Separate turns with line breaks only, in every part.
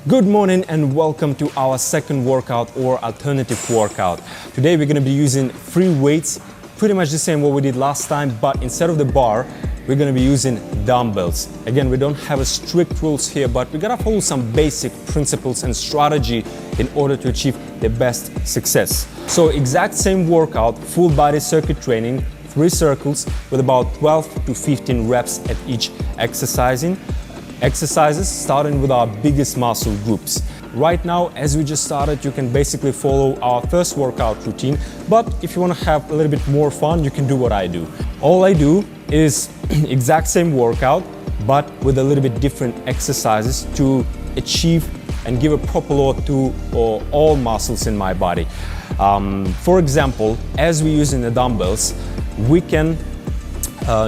Good morning and welcome to our second workout or alternative workout. Today we're going to be using free weights, pretty much the same what we did last time, but instead of the bar, we're going to be using dumbbells. Again, we don't have a strict rules here, but we got to follow some basic principles and strategy in order to achieve the best success. So exact same workout, full body circuit training, 3 circles with about 12 to 15 reps at each exercises, starting with our biggest muscle groups. Right now, as we just started, you can basically follow our first workout routine, but if you want to have a little bit more fun, you can do what I do. All I do is exact same workout, but with a little bit different exercises to achieve and give a proper load to all muscles in my body. For example, as we use in the dumbbells, we can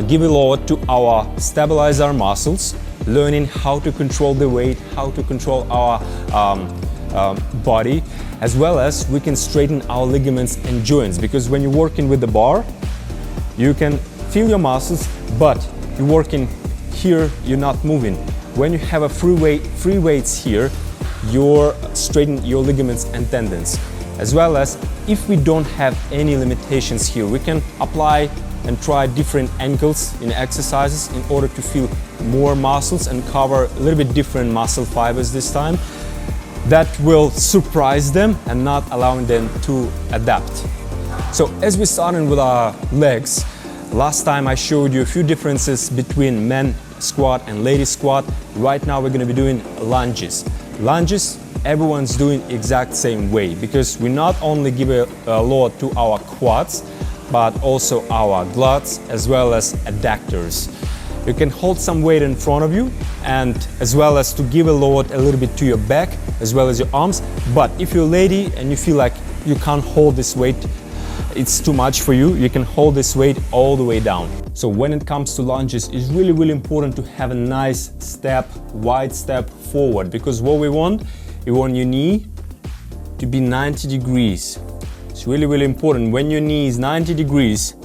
give a load to our stabiliser muscles, learning how to control the weight, how to control our body, as well as we can straighten our ligaments and joints, because when you're working with the bar, you can feel your muscles, but you're working here, you're not moving. When you have a free weights here, you're straightening your ligaments and tendons. As well as if we don't have any limitations here, we can apply and try different angles in exercises in order to feel more muscles and cover a little bit different muscle fibers this time. That will surprise them and not allowing them to adapt. So as we're starting with our legs, last time I showed you a few differences between men squat and lady squat. Right now we're going to be doing lunges. Lunges, everyone's doing exact same way, because we not only give a load to our quads, but also our glutes as well as adductors. You can hold some weight in front of you, and as well as to give a load a little bit to your back as well as your arms. But if you're a lady and you feel like you can't hold this weight, it's too much for you, you can hold this weight all the way down. So when it comes to lunges, it's really important to have a nice step, wide step forward, because what we want your knee to be 90 degrees. It's really important. When your knee is 90 degrees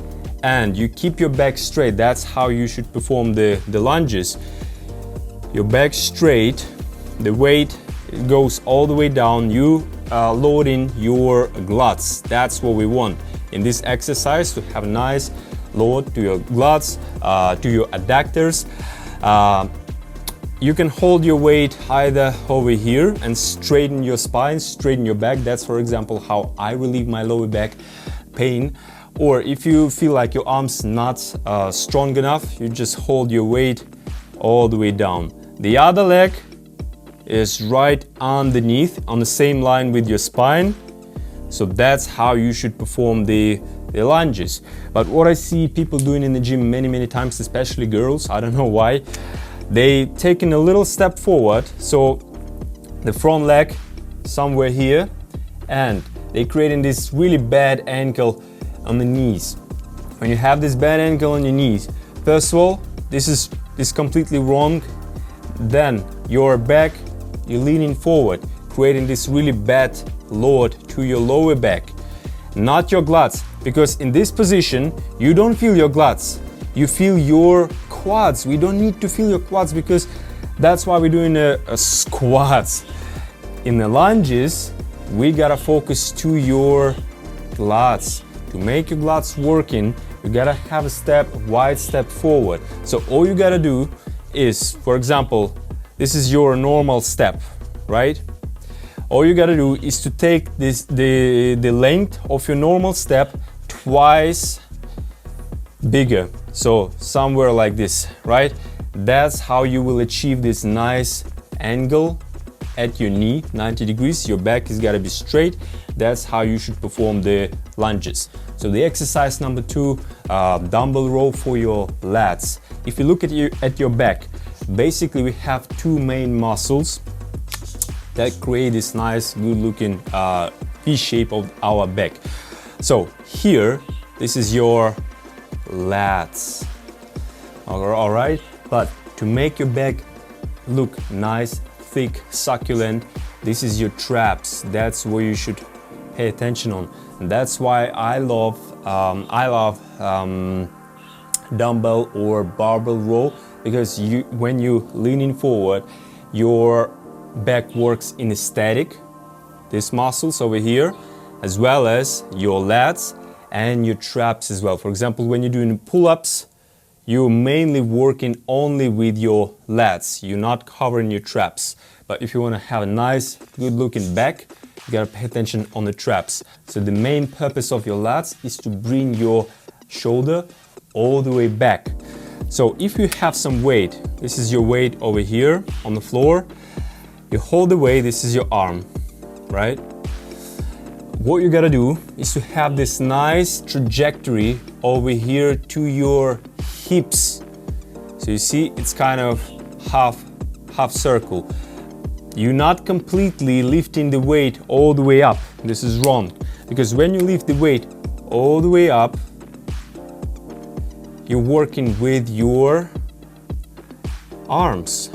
and you keep your back straight, that's how you should perform the lunges. Your back straight, the weight goes all the way down, you loading your glutes. That's what we want in this exercise, to have a nice load to your glutes, to your adductors. You can hold your weight either over here and straighten your spine, straighten your back. That's, for example, how I relieve my lower back pain. Or if you feel like your arm's not strong enough, you just hold your weight all the way down. The other leg is right underneath, on the same line with your spine. So that's how you should perform the lunges. But what I see people doing in the gym many times, especially girls, I don't know why, they taking a little step forward, so the front leg somewhere here, and they creating this really bad ankle on the knees. When you have this bad ankle on your knees, first of all, this is completely wrong. Then your back, you're leaning forward, creating this really bad load to your lower back, not your glutes, because in this position you don't feel your glutes, you feel your quads. We don't need to feel your quads, because that's why we're doing a squats. In the lunges, we gotta focus to your glutes. To make your glutes working, you gotta have a wide step forward. So all you gotta do is, for example, this is your normal step, right? All you gotta do is to take the length of your normal step twice bigger. So somewhere like this, right? That's how you will achieve this nice angle at your knee, 90 degrees. Your back is gotta be straight. That's how you should perform the lunges. So the exercise number 2, dumbbell row for your lats. If you look at your back, basically we have 2 main muscles that create this nice, good looking V shape of our back. So here, this is your lats. All right, but to make your back look nice, thick, succulent, this is your traps. That's where you should pay attention on. And that's why I love dumbbell or barbell row, because when you leaning forward, your back works in static, these muscles over here, as well as your lats and your traps as well. For example, when you're doing pull-ups, you're mainly working only with your lats. You're not covering your traps. But if you want to have a nice, good-looking back, you gotta pay attention on the traps. So the main purpose of your lats is to bring your shoulder all the way back. So if you have some weight, this is your weight over here on the floor, you hold the weight, this is your arm, right? What you gotta do is to have this nice trajectory over here to your hips. So you see, it's kind of half circle. You're not completely lifting the weight all the way up. This is wrong, because when you lift the weight all the way up, you're working with your arms.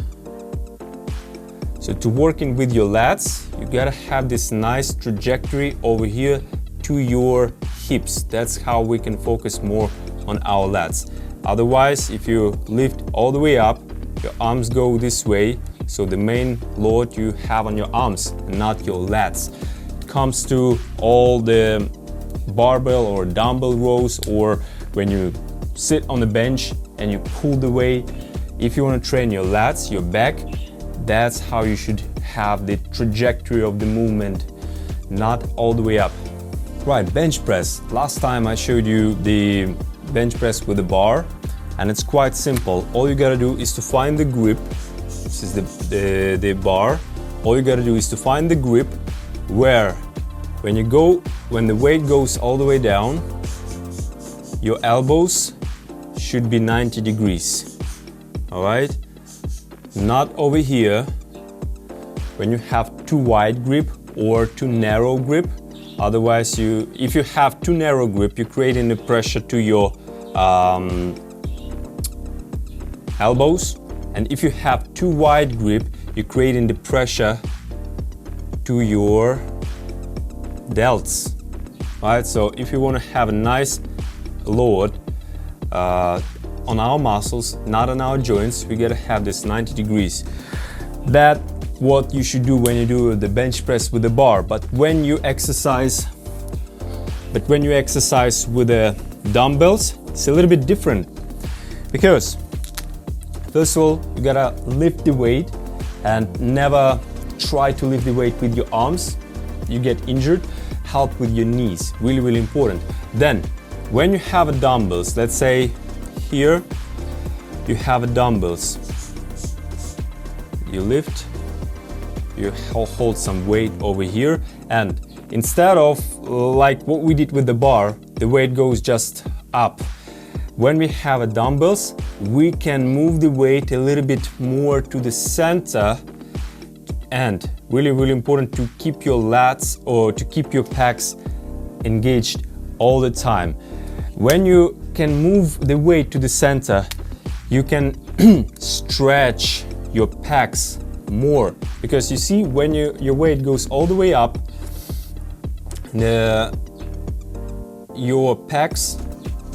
So to working with your lats, you gotta have this nice trajectory over here to your hips. That's how we can focus more on our lats. Otherwise, if you lift all the way up, your arms go this way, so the main load you have on your arms, not your lats. It comes to all the barbell or dumbbell rows, or when you sit on the bench and you pull the weight. If you want to train your lats, your back, that's how you should have the trajectory of the movement, not all the way up. Right, bench press. Last time I showed you the bench press with the bar, and it's quite simple. All you gotta do is to find the grip. This is the bar. All you gotta do is to find the grip where when the weight goes all the way down, your elbows should be 90 degrees. All right? Not over here when you have too wide grip or too narrow grip. Otherwise, if you have too narrow grip, you're creating the pressure to your elbows. And if you have too wide grip, you're creating the pressure to your delts. Right? So if you want to have a nice load on our muscles, not on our joints, we gotta have this 90 degrees. That's what you should do when you do the bench press with the bar. But when you exercise with the dumbbells, it's a little bit different, because first of all, you gotta lift the weight, and never try to lift the weight with your arms. You get injured. Help with your knees, really important. Then when you have a dumbbells, let's say here you have a dumbbells, you lift, you hold some weight over here, and instead of like what we did with the bar, the weight goes just up. When we have a dumbbells, we can move the weight a little bit more to the center, and really important to keep your lats or to keep your pecs engaged all the time. When you can move the weight to the center, you can stretch your pecs more, because you see, when your weight goes all the way up, your pecs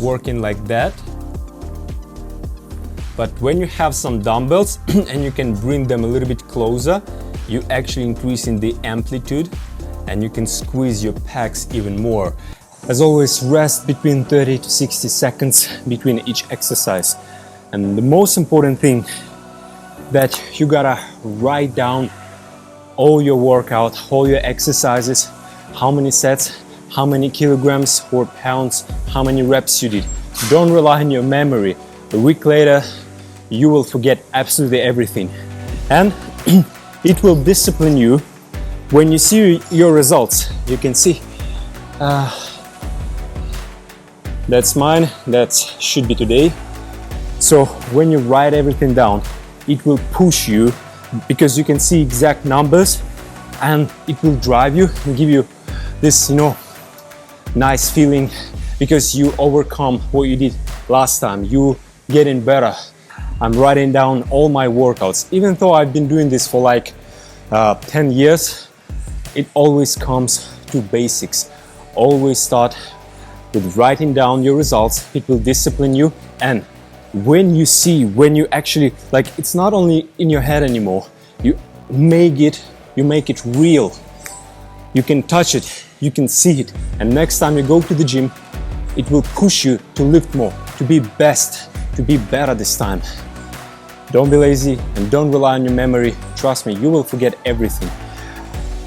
working like that. But when you have some dumbbells and you can bring them a little bit closer, you actually increasing the amplitude, and you can squeeze your pecs even more. As always, rest between 30 to 60 seconds between each exercise. And the most important thing, that you gotta write down all your workout, all your exercises, how many sets, how many kilograms or pounds, how many reps you did. Don't rely on your memory. A week later, you will forget absolutely everything. And it will discipline you when you see your results. You can see, that's mine, that should be today. So when you write everything down, it will push you, because you can see exact numbers, and it will drive you and give you this, nice feeling, because you overcome what you did last time. You getting better. I'm writing down all my workouts. Even though I've been doing this for like 10 years, it always comes to basics. Always start with writing down your results. It will discipline you, and when you actually, like, it's not only in your head anymore, you you make it real. You can touch it, you can see it, and next time you go to the gym, it will push you to lift more, to be best, to be better this time. Don't be lazy and don't rely on your memory. Trust me, you will forget everything.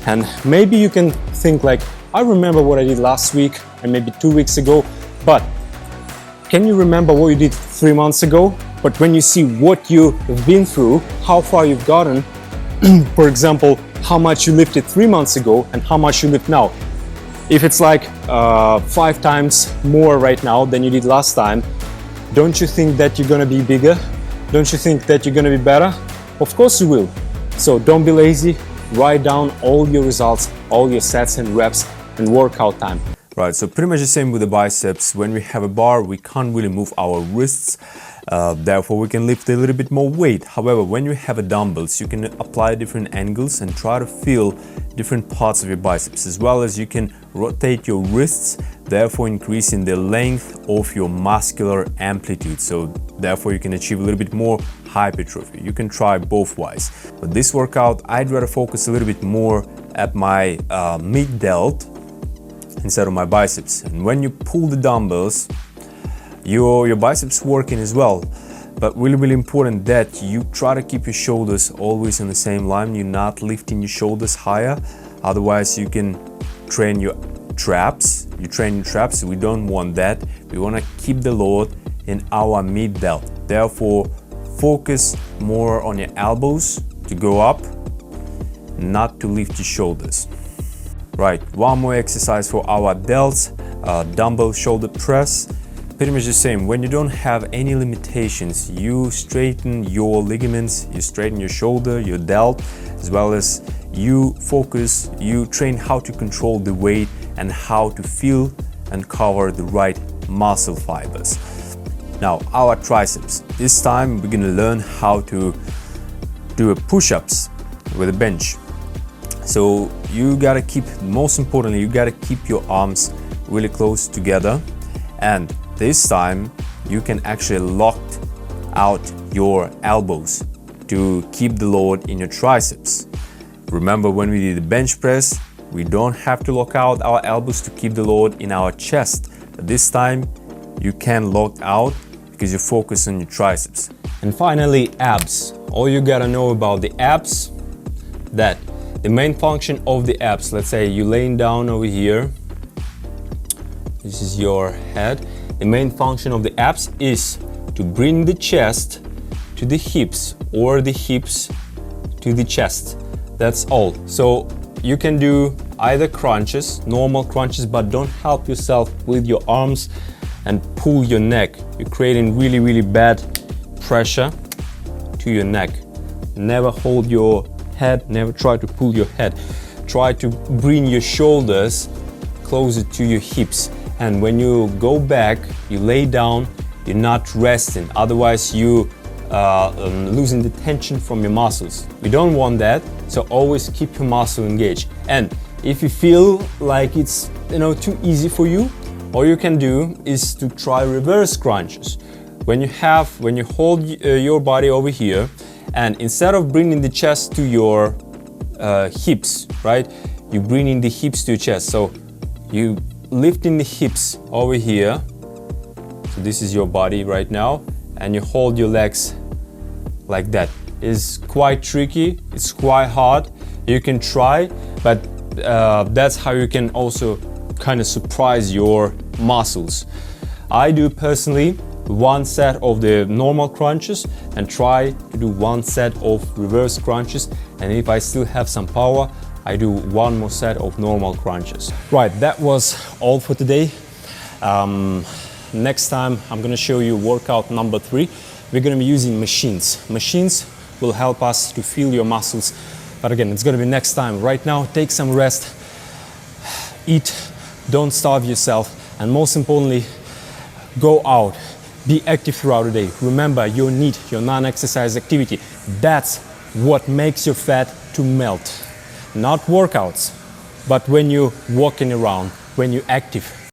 And maybe you can think like, I remember what I did last week and maybe 2 weeks ago, but can you remember what you did 3 months ago? But when you see what you've been through, how far you've gotten, for example, how much you lifted 3 months ago and how much you lift now. If it's like 5 times more right now than you did last time, don't you think that you're gonna be bigger? Don't you think that you're gonna be better? Of course you will. So don't be lazy, write down all your results, all your sets and reps and workout time.
Right, so pretty much the same with the biceps. When we have a bar, we can't really move our wrists. Therefore, we can lift a little bit more weight. However, when you have a dumbbells, you can apply different angles and try to feel different parts of your biceps, as well as you can rotate your wrists, therefore increasing the length of your muscular amplitude. So therefore, you can achieve a little bit more hypertrophy. You can try both ways. But this workout, I'd rather focus a little bit more at my mid delt instead of my biceps. And when you pull the dumbbells, your biceps working as well, but really important that you try to keep your shoulders always in the same line. You're not lifting your shoulders higher, otherwise you can train your traps. We don't want that. We want to keep the load in our mid delt. Therefore, focus more on your elbows to go up, not to lift your shoulders. Right, one more exercise for our delts, dumbbell shoulder press. Pretty much the same. When you don't have any limitations, you straighten your ligaments, you straighten your shoulder, your delt, as well as you focus, you train how to control the weight and how to feel and cover the right muscle fibers. Now, our triceps. This time we're gonna learn how to do a push-ups with a bench. So you gotta keep, most importantly, you gotta keep your arms really close together, and this time you can actually lock out your elbows to keep the load in your triceps. Remember when we did the bench press, we don't have to lock out our elbows to keep the load in our chest. But this time you can lock out because you focus on your triceps.
And finally, abs. All you gotta know about the abs, that the main function of the abs, let's say you're laying down over here, this is your head. The main function of the abs is to bring the chest to the hips or the hips to the chest. That's all. So you can do either crunches, normal crunches, but don't help yourself with your arms and pull your neck. You're creating really bad pressure to your neck. Never hold your head, never try to pull your head. Try to bring your shoulders closer to your hips. And when you go back, you lay down, you're not resting. Otherwise, you losing the tension from your muscles. We don't want that, so always keep your muscle engaged. And if you feel like it's too easy for you, all you can do is to try reverse crunches. When you hold your body over here, and instead of bringing the chest to your hips, right? You bring in the hips to your chest. So you lifting the hips over here, so this is your body right now, and you hold your legs like that. It's quite tricky, it's quite hard. You can try, but that's how you can also kind of surprise your muscles. I do personally 1 set of the normal crunches and try to do 1 set of reverse crunches, and if I still have some power, I do 1 more set of normal crunches. Right, that was all for today. Next time I'm gonna show you workout number 3. We're gonna be using machines. Machines will help us to feel your muscles, but again, it's gonna be next time. Right now, take some rest, eat, don't starve yourself, and most importantly, go out, be active throughout the day. Remember your NEAT, your non-exercise activity. That's what makes your fat to melt. Not workouts, but when you're walking around, when you're active.